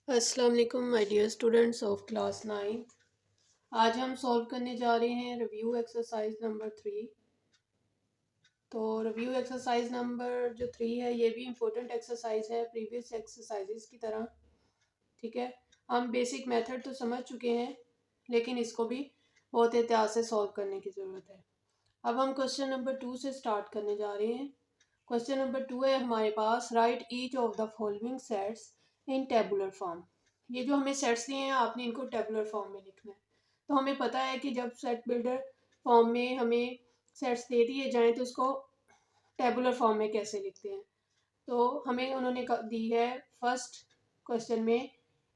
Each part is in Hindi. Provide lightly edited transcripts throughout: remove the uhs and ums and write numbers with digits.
अस्सलाम वालेकुम my dear students of class 9। आज हम सॉल्व करने जा रहे हैं रिव्यू एक्सरसाइज नंबर 3। तो रिव्यू एक्सरसाइज नंबर जो 3 है ये भी इम्पोर्टेंट एक्सरसाइज है प्रीवियस एक्सरसाइजेस की तरह। ठीक है, हम बेसिक मेथड तो समझ चुके हैं लेकिन इसको भी बहुत एहतियात से सॉल्व करने की ज़रूरत है। अब हम क्वेश्चन नंबर 2 से स्टार्ट करने जा रहे हैं। क्वेश्चन नंबर 2 है हमारे पास, write each of the following sets in tabular form. ये जो हमें सेट्स दिए हैं आपने इनको टेबुलर फॉर्म में लिखना है। तो हमें पता है कि जब सेट बिल्डर फॉर्म में हमें सेट्स दे दिए जाएं तो उसको टेबुलर फॉर्म में कैसे लिखते हैं। तो हमें उन्होंने दी है फर्स्ट क्वेश्चन में,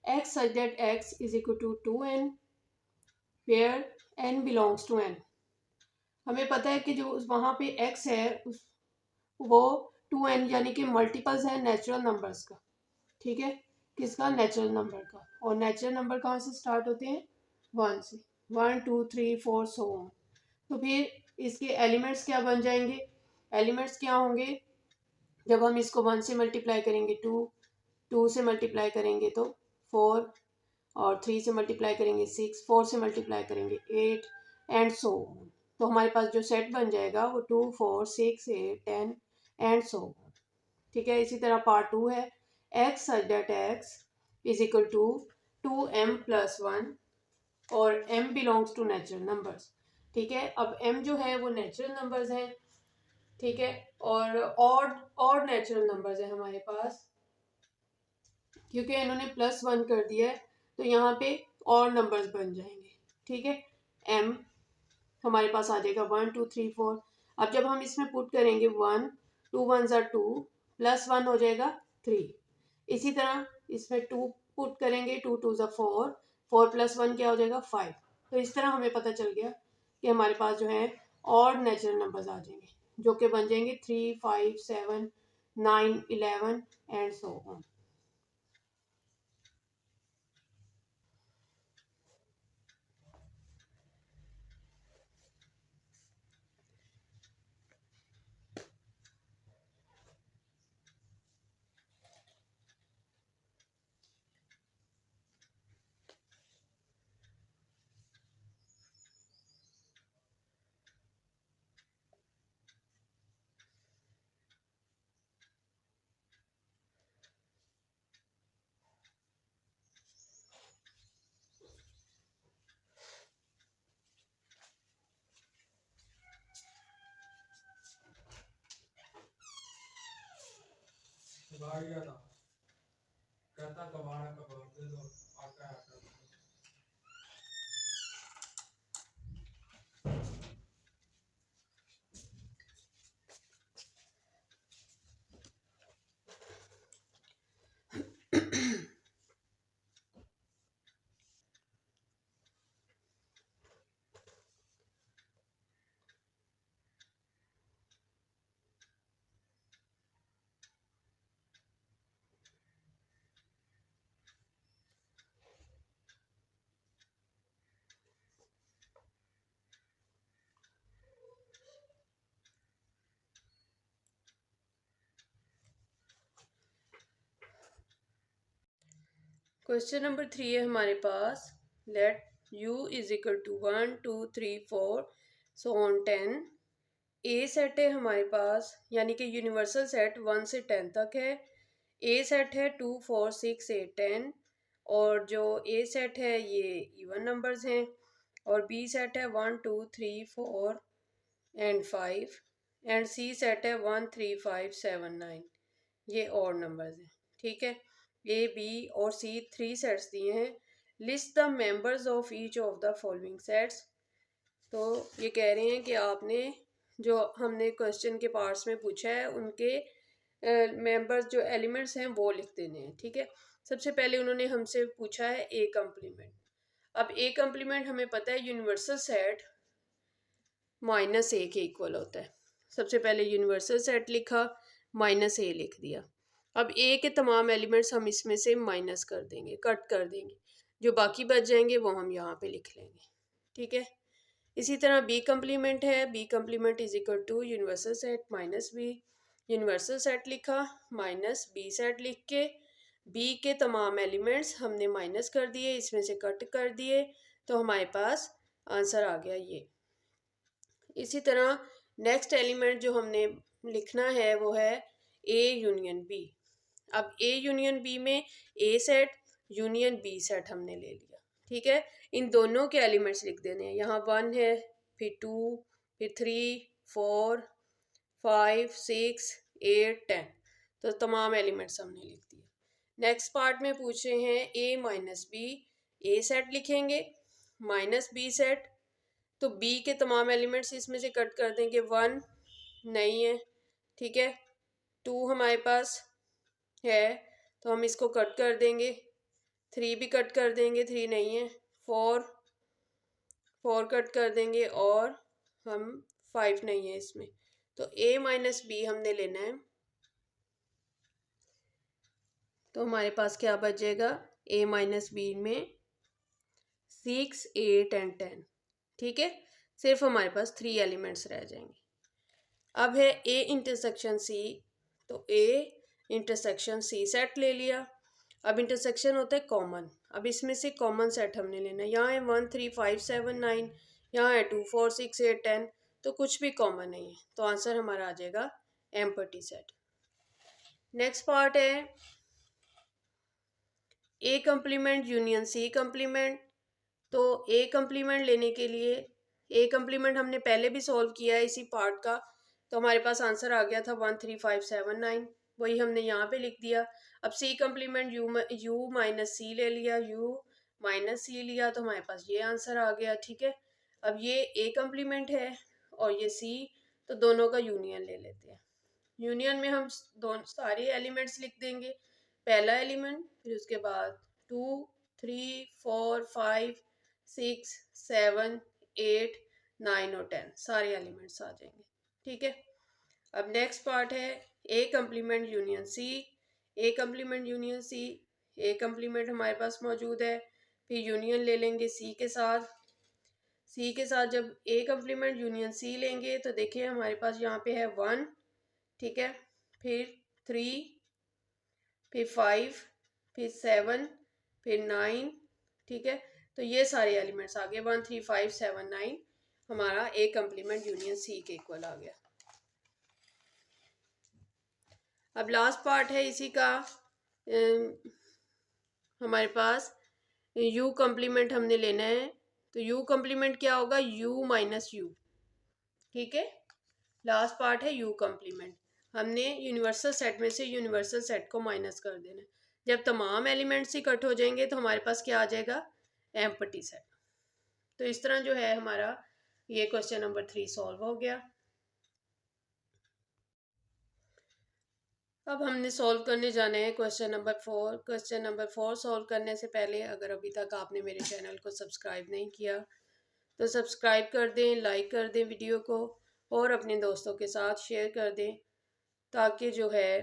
x such that x is equal to 2n where n belongs to n। हमें पता है कि जो वहाँ पे x है वो 2n यानी कि मल्टीपल्स है नेचुरल नंबर्स का। ठीक है, किसका? नेचुरल नंबर का। और नेचुरल नंबर कहाँ से स्टार्ट होते हैं? 1 से। 1 2 3 4 सो ऑन। तो फिर इसके एलिमेंट्स क्या बन जाएंगे? एलिमेंट्स क्या होंगे? जब हम इसको 1 से मल्टीप्लाई करेंगे 2 से मल्टीप्लाई करेंगे तो 4, और 3 से मल्टीप्लाई करेंगे 6, 4 से मल्टीप्लाई करेंगे 8 एंड सो ऑन। तो हमारे पास जो सेट बन जाएगा वो 2 4 6 8 10 एंड सो ऑन। ठीक है, इसी तरह पार्ट 2 है, x such that x is equal to 2m plus 1 और m belongs to natural numbers. ठीक है, अब m जो है वो नेचुरल नंबर्स हैं। ठीक है, और ऑड नेचुरल नंबर्स है हमारे पास, क्योंकि इन्होंने प्लस 1 कर दिया है तो यहाँ पे और नंबर्स बन जाएंगे। ठीक है, m हमारे पास आ जाएगा 1 2 3 4। अब जब हम इसमें पुट करेंगे 1 2 1 ज़ा 2 प्लस 1 हो जाएगा 3। इसी तरह इसमें 2 पुट करेंगे 2 2 ज़ा 4, 4 प्लस 1 क्या हो जाएगा 5। तो इस तरह हमें पता चल गया कि हमारे पास जो है और नेचुरल नंबर्स आ जाएंगे जो कि बन जाएंगे 3 5 7 9 11 and so on. Question number 3 है हमारे पास, let u is equal to 1 2 3 4 so on 10। A set है हमारे पास, यानी कि यूनिवर्सल सेट 1 से 10 तक है। ए सेट है 2 4 6 8 10, और जो ए सेट है ये इवन नंबर्स हैं। और बी सेट है 1 2 3 4 एंड 5, एंड सी सेट है 1 3 5 7 9, ये और नंबर्स हैं। ठीक है, ए बी और सी 3 सेट्स दिए हैं। List the members of each of the following sets. तो ये कह रहे हैं कि आपने जो हमने क्वेश्चन के पार्ट्स में पूछा है उनके मेंबर्स जो एलिमेंट्स हैं वो लिख देने हैं। ठीक है, सबसे पहले उन्होंने हमसे पूछा है ए कम्प्लीमेंट। अब ए कम्प्लीमेंट हमें पता है यूनिवर्सल सेट माइनस ए के इक्वल होता है। सबसे पहले यूनिवर्सल सेट लिखा, माइनस ए लिख दिया। अब ए के तमाम एलिमेंट्स हम इसमें से माइनस कर देंगे, कट कर देंगे, जो बाकी बच जाएंगे वो हम यहाँ पे लिख लेंगे। ठीक है, इसी तरह बी कम्प्लीमेंट है, B complement is equal to universal set minus B. Universal set लिखा, माइनस बी सेट लिख के बी के तमाम एलिमेंट्स हमने माइनस कर दिए, इसमें से कट कर दिए, तो हमारे पास आंसर आ गया ये। इसी तरह नेक्स्ट एलिमेंट जो हमने लिखना है वो है ए यूनियन बी। अब ए यूनियन बी में ए सेट यूनियन बी सेट हमने ले लिया, ठीक है। इन दोनों के एलिमेंट्स लिख देने हैं। यहाँ 1 है, फिर 2, फिर 3, 4, 5, 6, 8, 10, तो तमाम एलिमेंट्स हमने लिख दिए। नेक्स्ट पार्ट में पूछे हैं ए माइनस बी, ए सेट लिखेंगे माइनस बी सेट, तो बी के तमाम एलिमेंट्स इसमें से कट कर देंगे। 1 नहीं है, ठीक है। 2 हमारे पास है तो हम इसको कट कर देंगे। 3 भी कट कर देंगे, 3 नहीं है। 4 कट कर देंगे और हम 5 नहीं है इसमें, तो a माइनस बी हमने लेना है। तो हमारे पास क्या बचेगा, a माइनस बी में 6, 8 एंड 10, ठीक है। सिर्फ हमारे पास 3 एलिमेंट्स रह जाएंगे। अब है a इंटरसेक्शन c, तो a इंटरसेक्शन c सेट ले लिया। अब इंटरसेक्शन होता है कॉमन, अब इसमें से कॉमन सेट हमने लेना है। यहाँ है 1, 3, 5, 7, 9, यहाँ है 2, 4, 6, 8, 10, तो कुछ भी कॉमन नहीं है, तो आंसर हमारा आ जाएगा एम्प्टी सेट। नेक्स्ट पार्ट है A complement union C complement. तो ए कम्प्लीमेंट लेने के लिए ए कम्प्लीमेंट हमने पहले भी सॉल्व किया है इसी पार्ट का, तो हमारे पास आंसर आ गया था 1, 3, 5, 7, 9, वही हमने यहाँ पे लिख दिया। अब सी कम्प्लीमेंट यू माइनस सी ले लिया, यू माइनस सी लिया, तो हमारे पास ये आंसर आ गया, ठीक है। अब ये ए कम्प्लीमेंट है और ये सी, तो दोनों का यूनियन ले लेते हैं। यूनियन में हम दोनों सारे एलिमेंट्स लिख देंगे, पहला एलिमेंट, फिर उसके बाद 2, 3, 4, 5, 6, 7, 8, 9 और 10 सारे एलिमेंट्स आ जाएंगे, ठीक है। अब नेक्स्ट पार्ट है A complement union C, A complement union C, A complement हमारे पास मौजूद है, फिर यूनियन ले लेंगे सी के साथ। सी के साथ जब ए कम्प्लीमेंट यूनियन सी लेंगे तो देखिए हमारे पास यहाँ पे है 1, ठीक है, फिर 3, फिर 5, फिर 7, फिर 9, ठीक है। तो ये सारे एलिमेंट्स आ गए 1, 3, 5, 7, 9, हमारा ए कम्प्लीमेंट यूनियन सी के इक्वल आ गया। अब लास्ट पार्ट है इसी का, हमारे पास u कम्प्लीमेंट हमने लेना है, तो u कम्प्लीमेंट क्या होगा, u माइनस यू, ठीक है। लास्ट पार्ट है u कम्प्लीमेंट, हमने यूनिवर्सल सेट में से यूनिवर्सल सेट को माइनस कर देना है। जब तमाम एलिमेंट्स ही कट हो जाएंगे तो हमारे पास क्या आ जाएगा, एम्प्टी सेट। तो इस तरह जो है हमारा ये क्वेश्चन नंबर 3 सॉल्व हो गया। अब हमने सॉल्व करने जाना है question number 4। Question number 4 solve करने से पहले अगर अभी तक आपने मेरे चैनल को सब्सक्राइब नहीं किया तो सब्सक्राइब कर दें, लाइक कर दें वीडियो को और अपने दोस्तों के साथ शेयर कर दें, ताकि जो है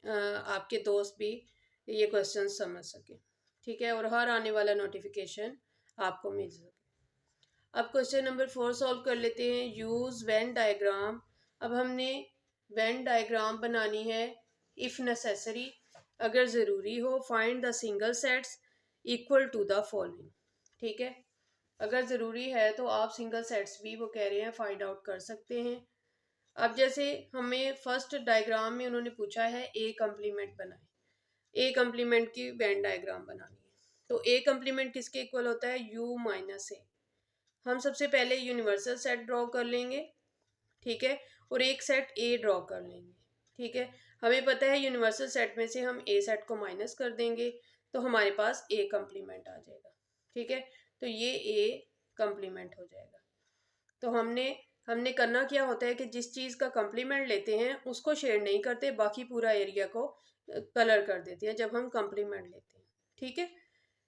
आपके दोस्त भी ये क्वेश्चन समझ सकें, ठीक है, और हर आने वाला नोटिफिकेशन आपको मिल सके। अब क्वेश्चन नंबर 4 सॉल्व कर लेते हैं। Use Venn diagram. अब हमने वेन डायग्राम बनानी है। इफ़ नेसेसरी, अगर ज़रूरी हो, find the single sets equal to the following, ठीक है। अगर ज़रूरी है तो आप सिंगल सेट्स भी वो कह रहे हैं फाइंड आउट कर सकते हैं। अब जैसे हमें फर्स्ट डायग्राम में उन्होंने पूछा है ए कम्प्लीमेंट बनाए, ए कम्प्लीमेंट की वेन डायग्राम बनानी है, तो ए कम्प्लीमेंट किसके इक्वल होता है, यू माइनस ए। हम सबसे पहले यूनिवर्सल सेट ड्रॉ कर लेंगे, ठीक है, और एक सेट ए ड्रॉ कर लेंगे, ठीक है। हमें पता है यूनिवर्सल सेट में से हम ए सेट को माइनस कर देंगे तो हमारे पास ए कम्प्लीमेंट आ जाएगा, ठीक है। तो ये ए कम्प्लीमेंट हो जाएगा। तो हमने करना क्या होता है कि जिस चीज़ का कम्प्लीमेंट लेते हैं उसको शेड नहीं करते, बाकी पूरा एरिया को कलर कर देते हैं जब हम कम्प्लीमेंट लेते हैं, ठीक है।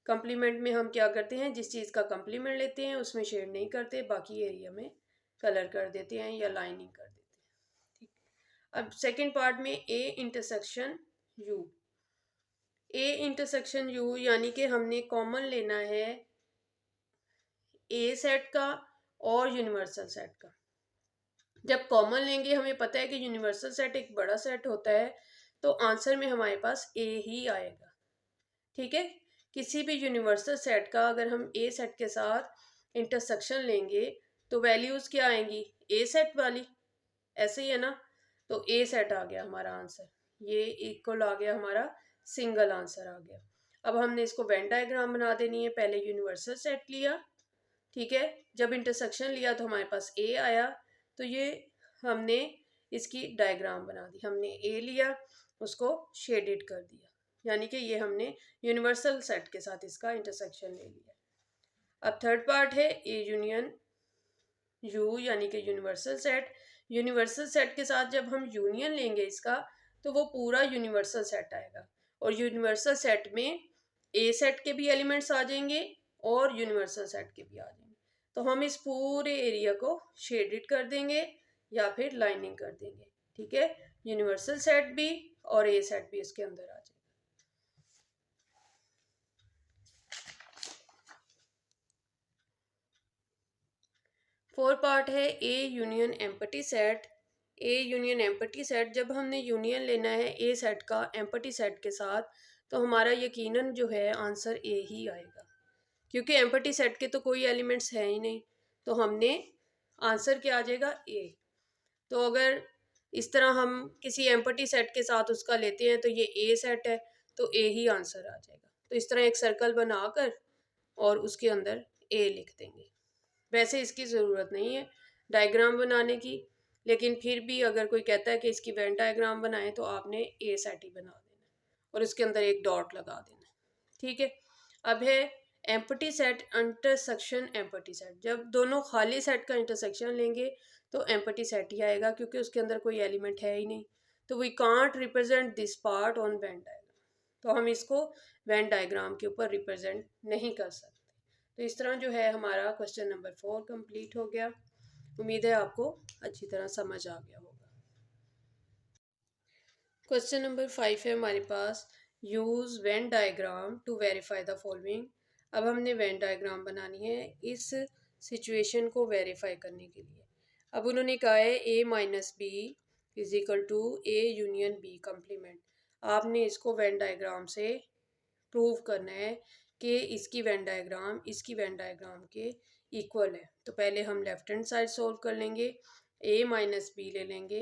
कम्प्लीमेंट में हम क्या करते हैं, जिस चीज़ का कम्प्लीमेंट लेते हैं उसमें शेड नहीं करते, बाकी एरिया में कलर कर देते हैं या लाइनिंग कर देते हैं, ठीक। अब सेकंड पार्ट में A intersection you. A intersection you यानी कि हमने कॉमन लेना है ए सेट का और यूनिवर्सल सेट का। जब कॉमन लेंगे हमें पता है कि यूनिवर्सल सेट एक बड़ा सेट होता है, तो आंसर में हमारे पास ए ही आएगा, ठीक है। किसी भी यूनिवर्सल सेट का अगर हम ए सेट के साथ इंटरसेक्शन लेंगे तो वैल्यूज़ क्या आएंगी, ए सेट वाली, ऐसे ही है ना। तो ए सेट आ गया हमारा आंसर, ये इक्वल आ गया हमारा सिंगल आंसर आ गया। अब हमने इसको वेन डायग्राम बना देनी है। पहले यूनिवर्सल सेट लिया, ठीक है, जब इंटरसेक्शन लिया तो हमारे पास ए आया, तो ये हमने इसकी डायग्राम बना दी। हमने ए लिया, उसको शेडेड कर दिया, यानी कि ये हमने यूनिवर्सल सेट के साथ इसका इंटरसेक्शन ले लिया। अब थर्ड पार्ट है ए यूनियन यू, यानी कि यूनिवर्सल सेट। यूनिवर्सल सेट के साथ जब हम यूनियन लेंगे इसका, तो वो पूरा यूनिवर्सल सेट आएगा। और यूनिवर्सल सेट में ए सेट के भी एलिमेंट्स आ जाएंगे और यूनिवर्सल सेट के भी आ जाएंगे। तो हम इस पूरे एरिया को शेडेड कर देंगे या फिर लाइनिंग कर देंगे, ठीक है। यूनिवर्सल सेट भी और ए सेट भी इसके अंदर आ जाएगा। फोर पार्ट है A union empty set. A union empty set, जब हमने यूनियन लेना है ए सेट का एम्पटी सेट के साथ, तो हमारा यकीनन जो है आंसर ए ही आएगा, क्योंकि एम्पटी सेट के तो कोई एलिमेंट्स है ही नहीं। तो हमने आंसर क्या आ जाएगा, ए। तो अगर इस तरह हम किसी एम्पटी सेट के साथ उसका लेते हैं तो ये ए सेट है, तो ए ही आंसर आ जाएगा। तो इस तरह एक सर्कल बनाकर और उसके अंदर ए लिख देंगे। वैसे इसकी ज़रूरत नहीं है डायग्राम बनाने की, लेकिन फिर भी अगर कोई कहता है कि इसकी वेन डायग्राम बनाएं तो आपने ए सेट ही बना देना और उसके अंदर एक डॉट लगा देना, ठीक है। अब है empty set intersection empty set. जब दोनों खाली सेट का इंटरसेक्शन लेंगे तो एम्पटी सेट ही आएगा, क्योंकि उसके अंदर कोई एलिमेंट है ही नहीं। तो we can't represent this part on Venn diagram, तो हम इसको वेन डायग्राम के ऊपर रिप्रेजेंट नहीं कर सकते। तो इस तरह जो है हमारा क्वेश्चन नंबर 4 कंप्लीट हो गया। उम्मीद है आपको अच्छी तरह समझ आ गया होगा। क्वेश्चन नंबर 5 है हमारे पास, use Venn diagram to verify the following. अब हमने वेन डायग्राम बनानी है इस सिचुएशन को वेरीफाई करने के लिए। अब उन्होंने कहा है A minus B is equal to A union B complement. आपने इसको वेन डायग्राम से प्रूव करना है कि इसकी वेन डायग्राम इसकी वेन डायग्राम के इक्वल है। तो पहले हम लेफ्ट हैंड साइड सॉल्व कर लेंगे, ए माइनस बी ले लेंगे।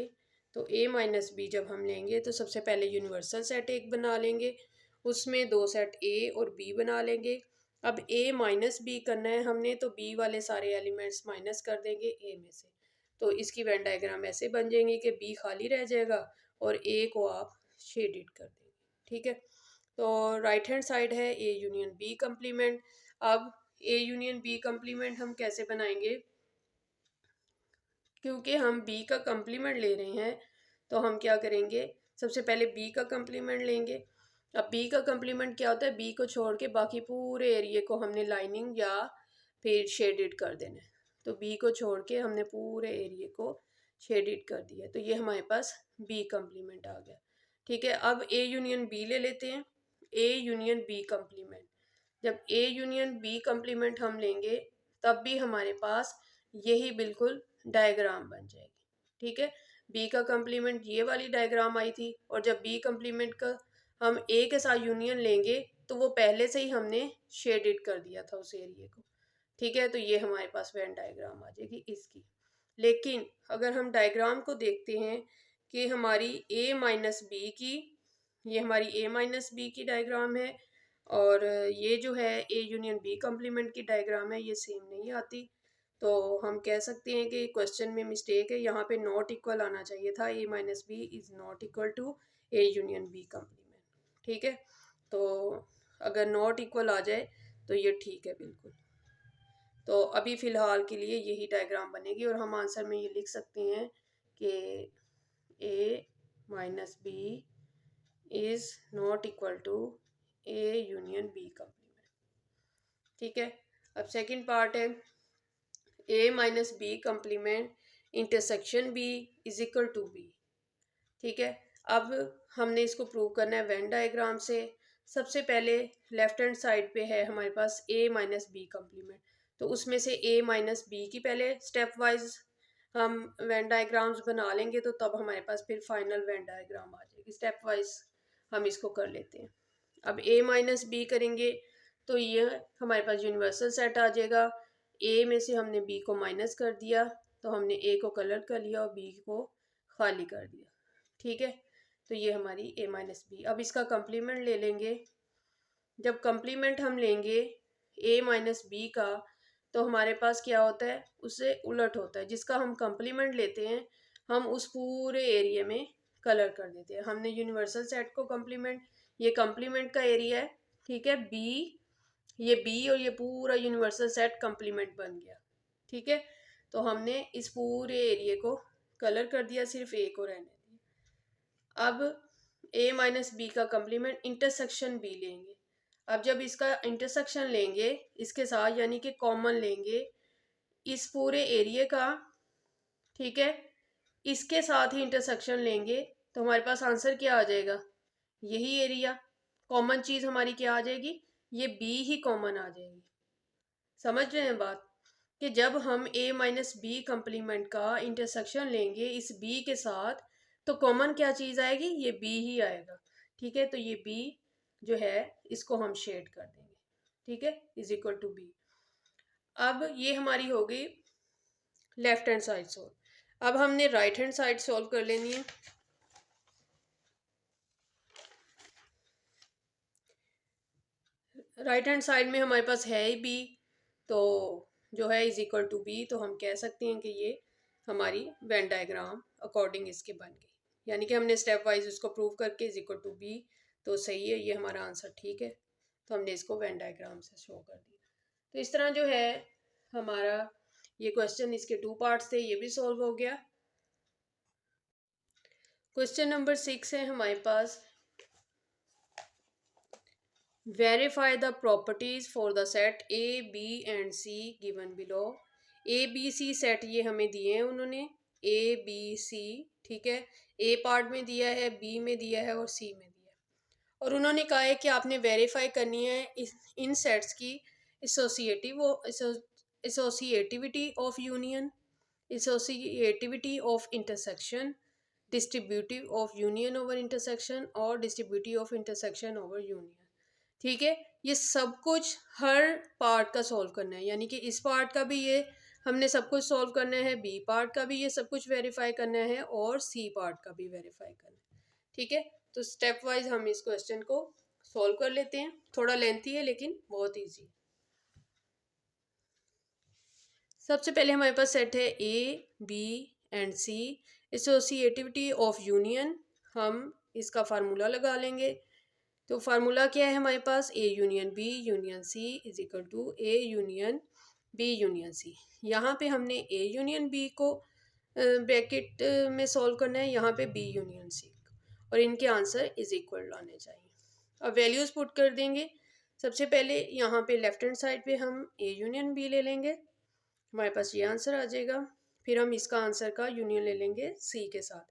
तो ए माइनस बी जब हम लेंगे तो सबसे पहले यूनिवर्सल सेट एक बना लेंगे, उसमें दो सेट ए और बी बना लेंगे। अब ए माइनस बी करना है हमने, तो बी वाले सारे एलिमेंट्स माइनस कर देंगे ए में से। तो इसकी वेन डायग्राम ऐसे बन जाएंगी कि बी खाली रह जाएगा और ए को आप शेडिड कर देंगे, ठीक है। तो राइट हैंड साइड है ए यूनियन बी कम्प्लीमेंट। अब ए यूनियन बी कम्प्लीमेंट हम कैसे बनाएंगे, क्योंकि हम बी का कम्प्लीमेंट ले रहे हैं तो हम क्या करेंगे, सबसे पहले बी का कम्प्लीमेंट लेंगे। अब बी का कम्प्लीमेंट क्या होता है, बी को छोड़ के बाकी पूरे एरिए को हमने लाइनिंग या फिर शेडेड कर देना है। तो बी को छोड़ के हमने पूरे एरिए को शेडेड कर दिया, तो ये हमारे पास बी कम्प्लीमेंट आ गया, ठीक है। अब ए यूनियन बी ले लेते हैं, ए यूनियन बी कम्प्लीमेंट। जब ए यूनियन बी कम्प्लीमेंट हम लेंगे तब भी हमारे पास यही बिल्कुल डायग्राम बन जाएगी, ठीक है। बी का कम्प्लीमेंट ये वाली डायग्राम आई थी, और जब बी कम्प्लीमेंट का हम ए के साथ यूनियन लेंगे तो वो पहले से ही हमने शेडेड कर दिया था उस एरिए को, ठीक है। तो ये हमारे पास वेन डायग्राम आ जाएगी इसकी। लेकिन अगर हम डायग्राम को देखते हैं कि हमारी ए माइनस बी की, ये हमारी ए माइनस बी की डायग्राम है, और ये जो है ए यूनियन बी कम्प्लीमेंट की डायग्राम है, ये सेम नहीं आती। तो हम कह सकते हैं कि क्वेश्चन में मिस्टेक है, यहाँ पे नॉट इक्वल आना चाहिए था, A minus B is not equal to A union B complement, ठीक है। तो अगर नॉट इक्वल आ जाए तो ये ठीक है बिल्कुल। तो अभी फ़िलहाल के लिए यही डायग्राम बनेगी, और हम आंसर में ये लिख सकते हैं कि A minus B is not equal to A union B complement, ठीक है। अब सेकंड पार्ट है A minus B complement intersection B is equal to B, ठीक है। अब हमने इसको प्रूव करना है वेन डायग्राम से। सबसे पहले लेफ्ट हैंड साइड पे है हमारे पास ए माइनस बी कम्प्लीमेंट, तो उसमें से ए माइनस बी की पहले स्टेप वाइज हम वेन डायग्राम्स बना लेंगे, तो तब हमारे पास फिर फाइनल वेन डायग्राम आ जाएगी। स्टेप वाइज हम इसको कर लेते हैं। अब ए माइनस बी करेंगे तो ये हमारे पास यूनिवर्सल सेट आ जाएगा। ए में से हमने बी को माइनस कर दिया तो हमने ए को कलर कर लिया और बी को खाली कर दिया। ठीक है, तो ये हमारी ए माइनस बी। अब इसका कंप्लीमेंट ले लेंगे। जब कंप्लीमेंट हम लेंगे ए माइनस बी का तो हमारे पास क्या होता है, उससे उलट होता है। जिसका हम कंप्लीमेंट लेते हैं हम उस पूरे एरिया में कलर कर देते हैं। हमने यूनिवर्सल सेट को कंप्लीमेंट, ये कंप्लीमेंट का एरिया है, ठीक है, बी, ये बी और ये पूरा यूनिवर्सल सेट कंप्लीमेंट बन गया। ठीक है, तो हमने इस पूरे एरिया को कलर कर दिया, सिर्फ ए को रहने दिया। अब ए माइनस बी का कंप्लीमेंट इंटरसेक्शन बी लेंगे। अब जब इसका इंटरसेक्शन लेंगे इसके साथ, यानी कि कॉमन लेंगे इस पूरे एरिया का, ठीक है, इसके साथ ही इंटरसेक्शन लेंगे तो हमारे पास आंसर क्या आ जाएगा, यही एरिया। कॉमन चीज हमारी क्या आ जाएगी, ये बी ही कॉमन आ जाएगी। समझ रहे हैं बात, कि जब हम a माइनस बी कम्प्लीमेंट का इंटरसेक्शन लेंगे इस b के साथ तो कॉमन क्या चीज आएगी, ये b ही आएगा। ठीक है, तो ये b जो है इसको हम शेड कर देंगे। ठीक है, इज इक्वल टू b। अब ये हमारी हो गई लेफ्ट हैंड साइड सोल्व। अब हमने राइट हैंड साइड सोल्व कर लेनी है। राइट हैंड साइड में हमारे पास है ही b, तो जो है इज इक्वल टू बी, तो हम कह सकते हैं कि ये हमारी वेन डायग्राम अकॉर्डिंग इसके बन गई। यानी कि हमने स्टेप वाइज उसको प्रूव करके इज इक्वल टू बी, तो सही है, ये हमारा आंसर ठीक है। तो हमने इसको वेन डायग्राम से शो कर दिया। तो इस तरह जो है हमारा ये क्वेश्चन, इसके 2 पार्ट्स थे, ये भी सॉल्व हो गया। क्वेश्चन नंबर 6 है हमारे पास, verify the properties for the set A, B and C given below। A, B, C set ये हमें दिए हैं उन्होंने, A, B, C, ठीक है, A पार्ट में दिया है, B में दिया है और C में दिया है। और उन्होंने कहा है कि आपने वेरीफाई करनी है इन सेट्स की associativity of union, associativity of intersection, distributive of union over intersection और distributive of intersection over union. ठीक है, ये सब कुछ हर पार्ट का सॉल्व करना है, यानी कि इस पार्ट का भी ये हमने सब कुछ सॉल्व करना है, बी पार्ट का भी ये सब कुछ वेरीफाई करना है और सी पार्ट का भी वेरीफाई करना है। ठीक है, तो स्टेप वाइज हम इस क्वेश्चन को सॉल्व कर लेते हैं। थोड़ा लेंथी है लेकिन बहुत ईजी है। सबसे पहले हमारे पास सेट है A, B and C, associativity of union. हम इसका फार्मूला लगा लेंगे। तो फार्मूला क्या है हमारे पास, A union B union C is equal to A union B union C. यहाँ पे हमने ए यूनियन बी को ब्रैकेट में सॉल्व करना है, यहाँ पे बी यूनियन सी, और इनके आंसर इज इक्वल आने चाहिए। अब वैल्यूज पुट कर देंगे। सबसे पहले यहाँ पे लेफ्ट हैंड साइड पे हम ए यूनियन बी ले लेंगे, हमारे पास ये आंसर आ जाएगा। फिर हम इसका आंसर का यूनियन ले लेंगे सी के साथ,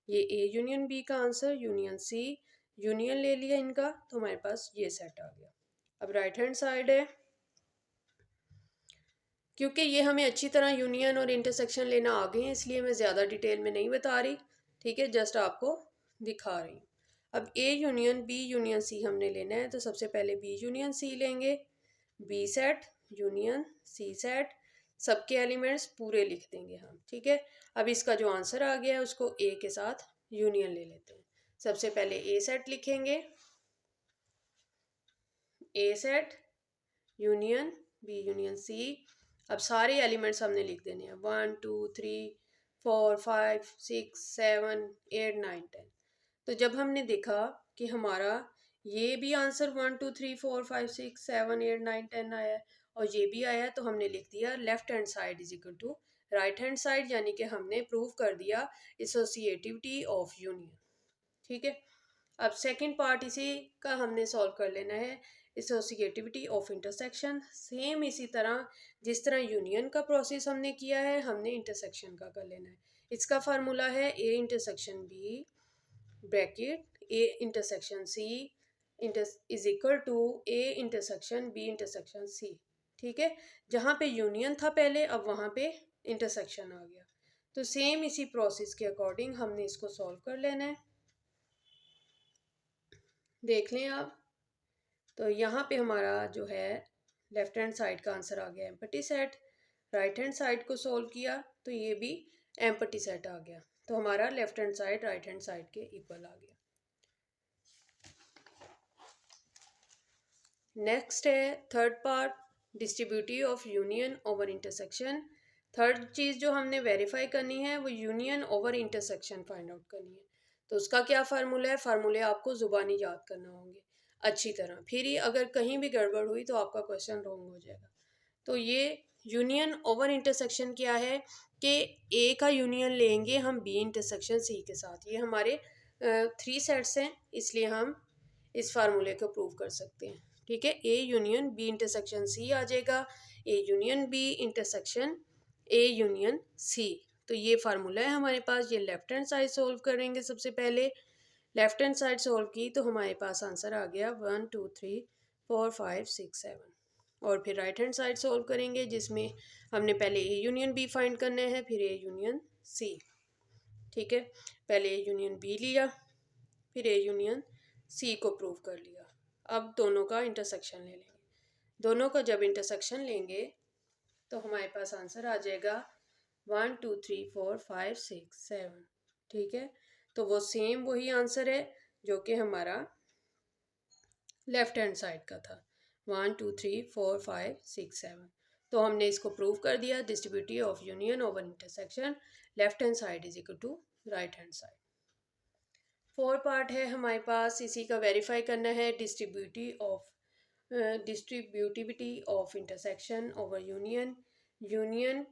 ये ए यूनियन बी का आंसर यूनियन सी, यूनियन ले लिया इनका, तो हमारे पास ये सेट आ गया। अब राइट हैंड साइड है, क्योंकि ये हमें अच्छी तरह यूनियन और इंटरसेक्शन लेना आ गए हैं इसलिए मैं ज़्यादा डिटेल में नहीं बता रही। ठीक है, जस्ट आपको दिखा रही हूँ। अब A union B union C हमने लेना है, तो सबसे पहले बी यूनियन सी लेंगे, B set union C set, सबके एलिमेंट्स पूरे लिख देंगे हम। ठीक है, अब इसका जो आंसर आ गया है उसको ए के साथ यूनियन ले लेते हैं। सबसे पहले ए सेट लिखेंगे, A set union B union C. अब सारे एलिमेंट्स हमने लिख देने हैं, 1 2 3 4 5 6 7 8 9 10। तो जब हमने देखा कि हमारा ये भी आंसर 1 2 3 4 5 6 7 8 9 10 आया है और ये भी आया है, तो हमने लिख दिया left hand side is equal to right hand side, यानी कि हमने प्रूव कर दिया एसोसिएटिविटी ऑफ यूनियन। ठीक है, अब सेकंड पार्ट इसी का हमने सॉल्व कर लेना है, एसोसिएटिविटी ऑफ इंटरसेक्शन। सेम इसी तरह जिस तरह यूनियन का प्रोसेस हमने किया है हमने इंटरसेक्शन का कर लेना है। इसका फार्मूला है A intersection B bracket A intersection C is equal to A intersection B intersection C. ठीक है, जहाँ पे यूनियन था पहले अब वहाँ पे इंटरसेक्शन आ गया, तो सेम इसी प्रोसेस के अकॉर्डिंग हमने इसको सॉल्व कर लेना है। देख लें आप, तो यहाँ पे हमारा जो है लेफ्ट हैंड साइड का आंसर आ गया empty set. Right hand side को सॉल्व किया तो ये भी एम्प्टी सेट आ गया। तो हमारा left hand side right hand side के इक्वल आ गया। नेक्स्ट है third part, distributive of union over intersection. Third चीज़ जो हमने वेरीफाई करनी है वो union over intersection find out करनी है। तो उसका क्या फार्मूला है, फार्मूले आपको ज़ुबानी याद करना होंगे अच्छी तरह, फिर ही अगर कहीं भी गड़बड़ हुई तो आपका क्वेश्चन रॉन्ग हो जाएगा। तो ये यूनियन ओवर इंटरसेक्शन क्या है कि ए का यूनियन लेंगे हम बी इंटरसेक्शन सी के साथ। ये हमारे 3 सेट्स हैं, इसलिए हम इस फार्मूले को प्रूव कर सकते हैं। ठीक है, A union B intersection C आ जाएगा, A union B intersection A union C. तो ये फार्मूला है हमारे पास। ये लेफ्ट हैंड साइड सोल्व करेंगे सबसे पहले। लेफ्ट हैंड साइड सोल्व की तो हमारे पास आंसर आ गया 1 2 3 4 5 6 7। और फिर राइट हैंड साइड सोल्व करेंगे जिसमें हमने पहले ए यूनियन बी फाइंड करना है, फिर ए यूनियन सी। ठीक है, पहले ए यूनियन बी लिया, फिर ए यूनियन सी को प्रूव कर लिया। अब दोनों का इंटरसेक्शन ले लेंगे। दोनों का जब इंटरसेक्शन लेंगे तो हमारे पास आंसर आ जाएगा 1 2 3 4 5 6 7। ठीक है, तो वो सेम वही आंसर है जो कि हमारा लेफ्ट हैंड साइड का था, 1 2 3 4 5 6 7। तो हमने इसको प्रूव कर दिया, distributive of union over intersection left hand side is equal to right hand side. 4 part है हमारे पास, इसी का वेरीफाई करना है, distributivity of intersection over union. Union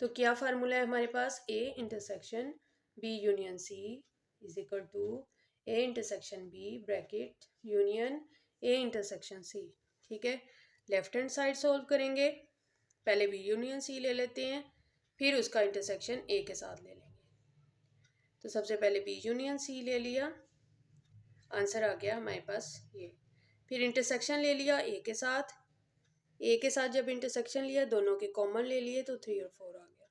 तो क्या फार्मूला है हमारे पास, A intersection B union C is equal to A intersection B bracket union A intersection C. ठीक है, लेफ्ट हैंड साइड सोल्व करेंगे, पहले बी यूनियन सी ले लेते हैं, फिर उसका इंटरसेक्शन ए के साथ ले लेंगे। तो सबसे पहले बी यूनियन सी ले लिया, आंसर आ गया हमारे पास ये। फिर इंटरसेक्शन ले लिया ए के साथ, ए के साथ जब इंटरसेक्शन लिया दोनों के कॉमन ले लिए तो 3 और 4 आ गया।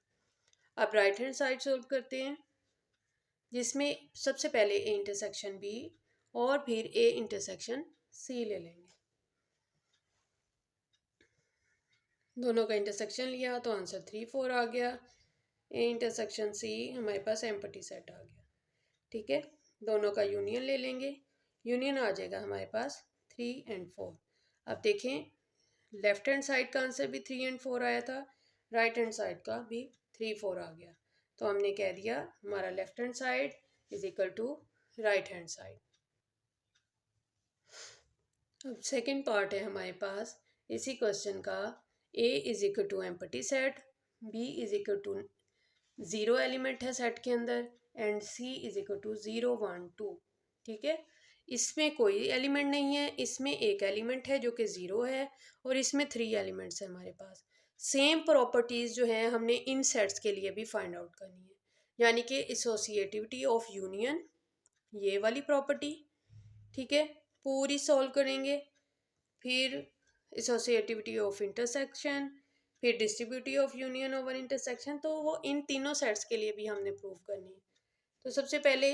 अब राइट हैंड साइड सोल्व करते हैं जिसमें सबसे पहले ए इंटरसेक्शन बी और फिर ए इंटरसेक्शन सी ले लेंगे। दोनों का इंटरसेक्शन लिया तो आंसर 3 4 आ गया। ए इंटरसेक्शन सी हमारे पास एम्प्टी सेट आ गया। ठीक है, दोनों का यूनियन ले लेंगे, यूनियन आ जाएगा हमारे पास 3 और 4। अब देखें, लेफ्ट हैंड साइड का आंसर भी 3 और 4 आया था, राइट हैंड साइड का भी 3 4 आ गया। तो हमने कह दिया हमारा left hand side is equal to right hand side. अब सेकंड पार्ट है हमारे पास इसी क्वेश्चन का, A is equal to empty set, B is equal to 0 element है सेट के अंदर and C is equal to 0 1 2। ठीक है, इसमें कोई एलिमेंट नहीं है, इसमें एक एलिमेंट है जो कि 0 है और इसमें 3 एलिमेंट्स हैं हमारे पास। सेम प्रॉपर्टीज़ जो हैं हमने इन सेट्स के लिए भी फाइंड आउट करनी है, यानी कि एसोसिएटिविटी ऑफ यूनियन, ये वाली प्रॉपर्टी। ठीक है, पूरी सॉल्व करेंगे, फिर एसोसिएटिविटी ऑफ इंटरसेक्शन, फिर distributive of union over intersection. तो वो इन तीनों सेट्स के लिए भी हमने प्रूव करनी है। तो सबसे पहले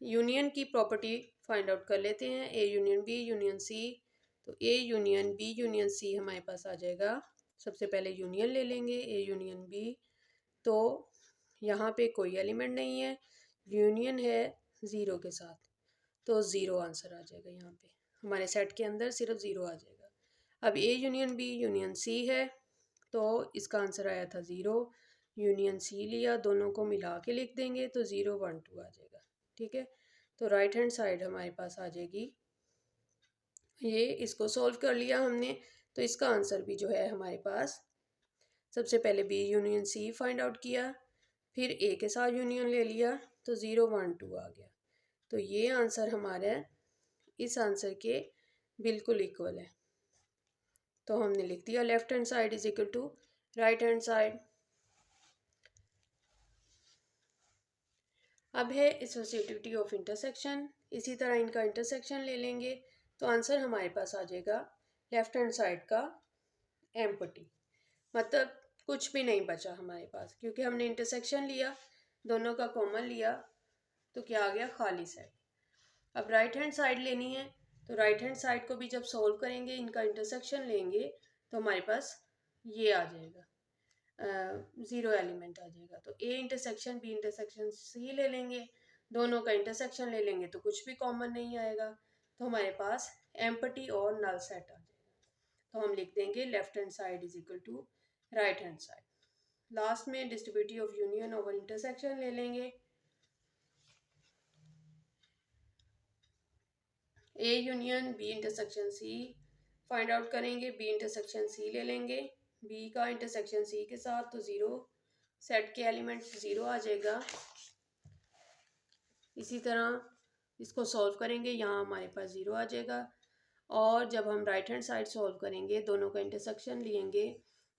यूनियन की प्रॉपर्टी फाइंड आउट कर लेते हैं, A union B union C. तो A union B union C हमारे पास आ जाएगा, सबसे पहले यूनियन ले लेंगे ए यूनियन बी। तो यहाँ पे कोई एलिमेंट नहीं है, यूनियन है 0 के साथ, तो 0 आंसर आ जाएगा। यहाँ पे हमारे सेट के अंदर सिर्फ 0 आ जाएगा। अब A union B union C है तो इसका आंसर आया था 0, यूनियन सी लिया, दोनों को मिला के लिख देंगे तो 0 1 2 आ जाएगा। ठीक है, तो राइट हैंड साइड हमारे पास आ जाएगी ये, इसको सॉल्व कर लिया हमने तो इसका आंसर भी जो है हमारे पास, सबसे पहले B union C find out किया, फिर ए के साथ यूनियन ले लिया तो 0 1 2 आ गया। तो ये आंसर हमारा इस आंसर के बिल्कुल इक्वल है। तो हमने लिख दिया left hand side is equal to right hand side. अब है एसोसिएटिविटी ऑफ इंटरसेक्शन, इसी तरह इनका इंटरसेक्शन ले लेंगे तो आंसर हमारे पास आ जाएगा लेफ्ट हैंड साइड का एम्प्टी, मतलब कुछ भी नहीं बचा हमारे पास क्योंकि हमने इंटरसेक्शन लिया, दोनों का कॉमन लिया तो क्या आ गया, खाली सेट। अब राइट हैंड साइड लेनी है तो राइट हैंड साइड को भी जब सॉल्व करेंगे, इनका इंटरसेक्शन लेंगे तो हमारे पास ये आ जाएगा, ज़ीरो एलिमेंट आ जाएगा। तो A intersection B intersection C ले लेंगे, दोनों का इंटरसेक्शन ले लेंगे तो कुछ भी कॉमन नहीं आएगा, तो हमारे पास एम्प्टी और नल सेट आ जाएगा। तो हम लिख देंगे left hand side is equal to right hand side. Last में distributive of union over intersection ले लेंगे, A union B intersection C find out करेंगे, बी इंटरसेक्शन सी ले लेंगे, बी का इंटरसेक्शन सी के साथ तो ज़ीरो, सेट के एलिमेंट ज़ीरो आ जाएगा। इसी तरह इसको सॉल्व करेंगे, यहाँ हमारे पास ज़ीरो आ जाएगा। और जब हम राइट हैंड साइड सॉल्व करेंगे, दोनों का इंटरसेक्शन लेंगे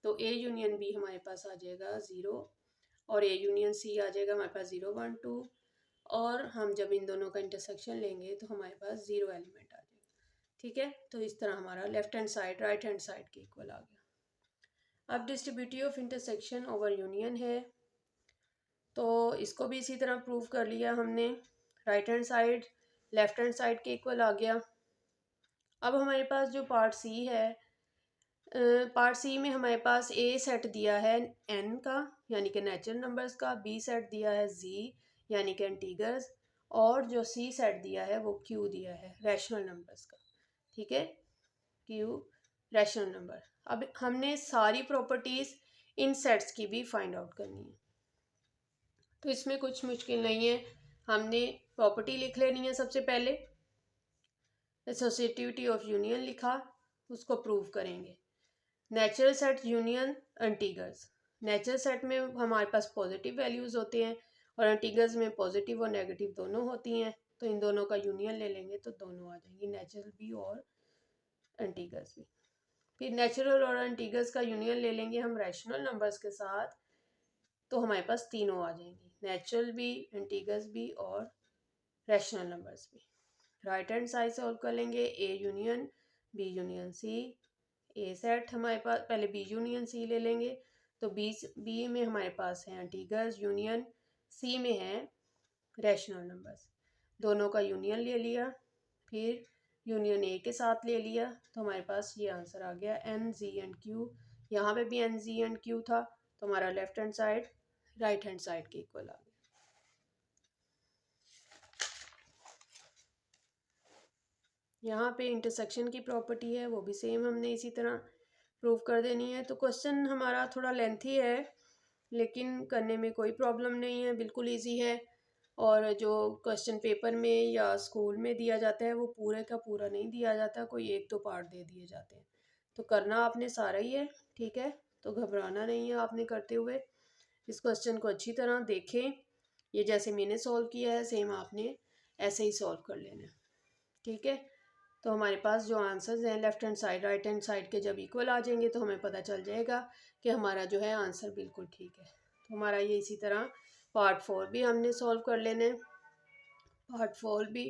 तो ए यूनियन बी हमारे पास आ जाएगा ज़ीरो और ए यूनियन सी आ जाएगा हमारे पास 0 1 2। और हम जब इन दोनों का इंटरसेक्शन लेंगे तो हमारे पास ज़ीरो एलिमेंट आ जाएगा। ठीक है, तो इस तरह हमारा left hand side right hand side के इक्वल आ गया। अब distributive of intersection over union है, तो इसको भी इसी तरह प्रूव कर लिया हमने। Right hand side left hand side के इक्वल आ गया। अब हमारे पास जो पार्ट सी है, पार्ट सी में हमारे पास ए सेट दिया है एन का यानी कि नेचुरल नंबर्स का, बी सेट दिया है जी यानी कि इंटीगर्स, और जो सी सेट दिया है वो क्यू दिया है रैशनल नंबर्स का। ठीक है, क्यू रैशनल नंबर। अब हमने सारी प्रॉपर्टीज इन सेट्स की भी फाइंड आउट करनी है, तो इसमें कुछ मुश्किल नहीं है। हमने प्रॉपर्टी लिख लेनी है। सबसे पहले एसोसिएटिविटी ऑफ यूनियन लिखा, उसको प्रूव करेंगे। Natural set union integers, natural set में हमारे पास पॉजिटिव वैल्यूज़ होते हैं और इंटीगर्स में पॉजिटिव और नेगेटिव दोनों होती हैं, तो इन दोनों का यूनियन ले लेंगे तो दोनों आ जाएंगी, नेचुरल भी और इंटीगर्स भी। फिर नेचुरल और इंटीगर्स का यूनियन ले लेंगे हम रैशनल नंबर्स के साथ, तो हमारे पास तीनों आ जाएंगी, नेचुरल भी, इंटीगर्स भी और रैशनल नंबर्स भी। राइट हैंड साइड सॉल्व कर लेंगे, A union B union C, A set हमारे पास, पहले बी यूनियन सी ले लेंगे, तो बी में हमारे पास है इंटीगर्स यूनियन, सी में है रैशनल नंबर्स, दोनों का यूनियन ले लिया, फिर यूनियन ए के साथ ले लिया, तो हमारे पास ये आंसर आ गया एन जी एंड क्यू। यहाँ पे भी एन जी एंड क्यू था, तो हमारा left hand side right hand side के इक्वल आ गया। यहाँ पे इंटरसेक्शन की प्रॉपर्टी है, वो भी सेम हमने इसी तरह प्रूव कर देनी है। तो क्वेश्चन हमारा थोड़ा लेंथी है, लेकिन करने में कोई प्रॉब्लम नहीं है, बिल्कुल इजी है। और जो क्वेश्चन पेपर में या स्कूल में दिया जाता है वो पूरे का पूरा नहीं दिया जाता, कोई एक दो पार्ट दे दिए जाते हैं, तो करना आपने सारा ही है। ठीक है, तो घबराना नहीं है आपने करते हुए। इस क्वेश्चन को अच्छी तरह देखें, ये जैसे मैंने सॉल्व किया है सेम आपने ऐसे ही सॉल्व कर लेना है। ठीक है, तो हमारे पास जो आंसर्स हैं left hand side right hand side के जब इक्वल आ जाएंगे तो हमें पता चल जाएगा कि हमारा जो है आंसर बिल्कुल ठीक है। तो हमारा ये इसी तरह पार्ट 4 भी हमने सॉल्व कर लेना है। पार्ट 4 भी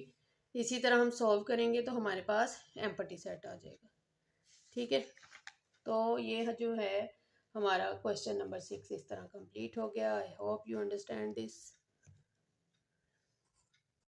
इसी तरह हम सॉल्व करेंगे तो हमारे पास एम्प्टी सेट आ जाएगा। ठीक है, तो ये जो है हमारा क्वेश्चन नंबर 6 इस तरह कंप्लीट हो गया। I hope you understand this.